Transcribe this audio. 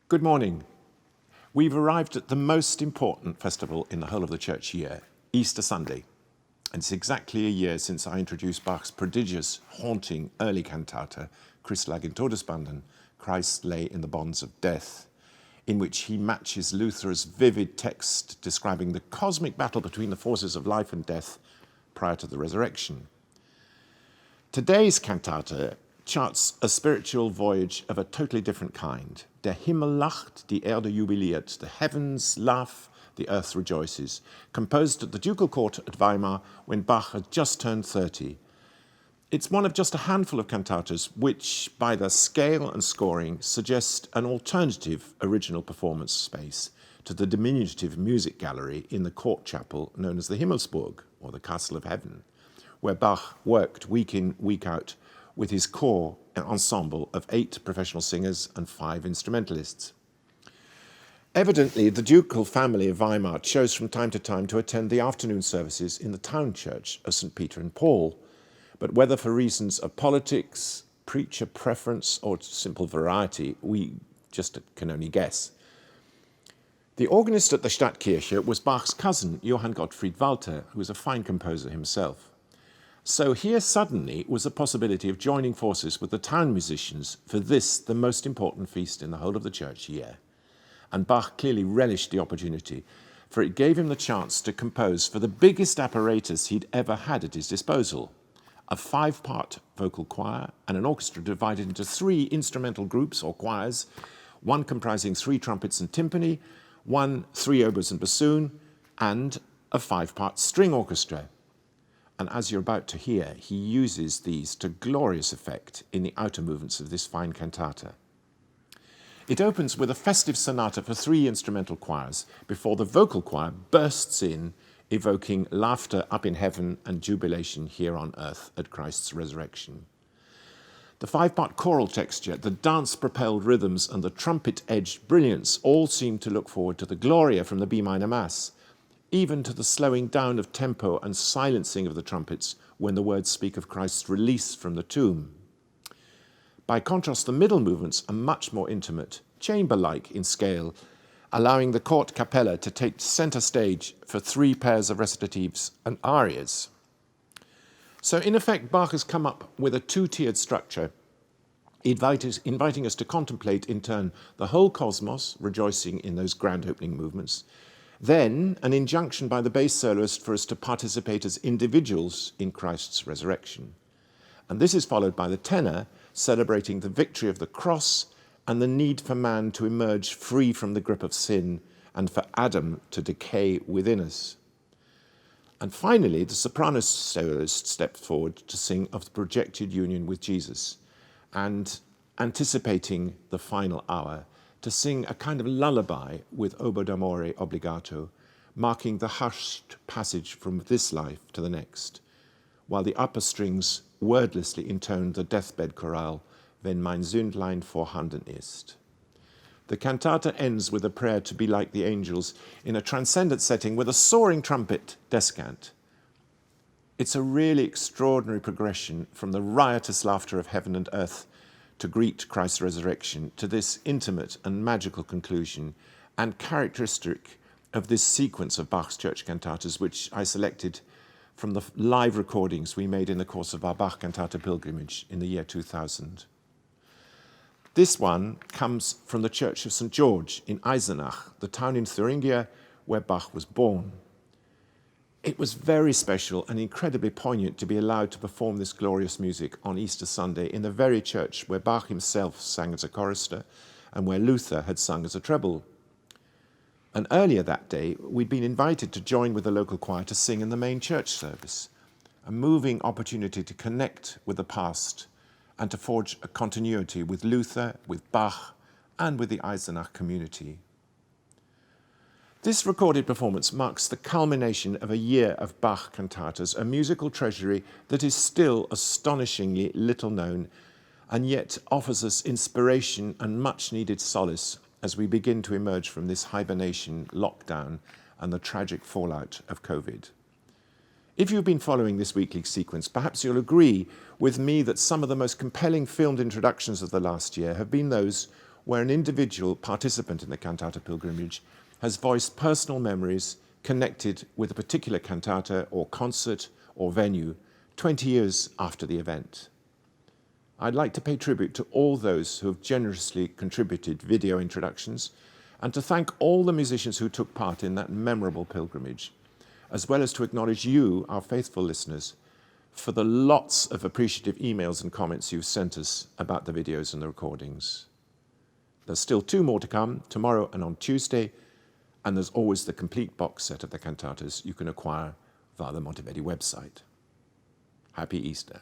Good morning. We've arrived at the most important festival in the whole of the church year, Easter Sunday. And it's exactly a year since I introduced Bach's prodigious, haunting early cantata, Christ lag in Todesbanden, Christ lay in the bonds of death, in which he matches Luther's vivid text describing the cosmic battle between the forces of life and death prior to the resurrection. Today's cantata charts a spiritual voyage of a totally different kind. Der Himmel lacht, die Erde jubiliert. The heavens laugh, the earth rejoices. Composed at the ducal court at Weimar when Bach had just turned 30. It's one of just a handful of cantatas which, by their scale and scoring, suggest an alternative original performance space to the diminutive music gallery in the court chapel known as the Himmelsburg, or the Castle of Heaven, where Bach worked week in, week out with his core ensemble of 8 professional singers and 5 instrumentalists. Evidently, the ducal family of Weimar chose from time to time to attend the afternoon services in the town church of St. Peter and Paul, but whether for reasons of politics, preacher preference, or simple variety, we just can only guess. The organist at the Stadtkirche was Bach's cousin, Johann Gottfried Walter, who was a fine composer himself. So here suddenly was a possibility of joining forces with the town musicians for this, the most important feast in the whole of the church year. And Bach clearly relished the opportunity, for it gave him the chance to compose for the biggest apparatus he'd ever had at his disposal, a 5-part vocal choir and an orchestra divided into 3 instrumental groups or choirs, one comprising 3 trumpets and timpani, 3 oboes and bassoon, and a 5-part string orchestra. And as you're about to hear, he uses these to glorious effect in the outer movements of this fine cantata. It opens with a festive sonata for 3 instrumental choirs before the vocal choir bursts in, evoking laughter up in heaven and jubilation here on earth at Christ's resurrection. The 5-part choral texture, the dance-propelled rhythms, and the trumpet-edged brilliance all seem to look forward to the Gloria from the B minor Mass, even to the slowing down of tempo and silencing of the trumpets when the words speak of Christ's release from the tomb. By contrast, the middle movements are much more intimate, chamber-like in scale, allowing the court capella to take center stage for 3 pairs of recitatives and arias. So in effect, Bach has come up with a 2-tiered structure, inviting us to contemplate in turn the whole cosmos, rejoicing in those grand opening movements, then an injunction by the bass soloist for us to participate as individuals in Christ's resurrection. And this is followed by the tenor celebrating the victory of the cross and the need for man to emerge free from the grip of sin and for Adam to decay within us. And finally, the soprano soloist steps forward to sing of the projected union with Jesus and anticipating the final hour, to sing a kind of lullaby with oboe d'amore obbligato, marking the hushed passage from this life to the next, while the upper strings wordlessly intone the deathbed chorale, Wenn mein Sündlein vorhanden ist. The cantata ends with a prayer to be like the angels in a transcendent setting with a soaring trumpet descant. It's a really extraordinary progression from the riotous laughter of heaven and earth to greet Christ's resurrection, to this intimate and magical conclusion, and characteristic of this sequence of Bach's church cantatas, which I selected from the live recordings we made in the course of our Bach cantata pilgrimage in the year 2000. This one comes from the Church of St. George in Eisenach, the town in Thuringia where Bach was born. It was very special and incredibly poignant to be allowed to perform this glorious music on Easter Sunday in the very church where Bach himself sang as a chorister and where Luther had sung as a treble. And earlier that day, we'd been invited to join with the local choir to sing in the main church service, a moving opportunity to connect with the past and to forge a continuity with Luther, with Bach, and with the Eisenach community. This recorded performance marks the culmination of a year of Bach cantatas, a musical treasury that is still astonishingly little known and yet offers us inspiration and much-needed solace as we begin to emerge from this hibernation, lockdown, and the tragic fallout of COVID. If you've been following this weekly sequence, perhaps you'll agree with me that some of the most compelling filmed introductions of the last year have been those where an individual participant in the cantata pilgrimage has voiced personal memories connected with a particular cantata or concert or venue 20 years after the event. I'd like to pay tribute to all those who have generously contributed video introductions and to thank all the musicians who took part in that memorable pilgrimage, as well as to acknowledge you, our faithful listeners, for the lots of appreciative emails and comments you've sent us about the videos and the recordings. There's still 2 more to come, tomorrow and on Tuesday, and there's always the complete box set of the cantatas you can acquire via the Monteverdi website. Happy Easter.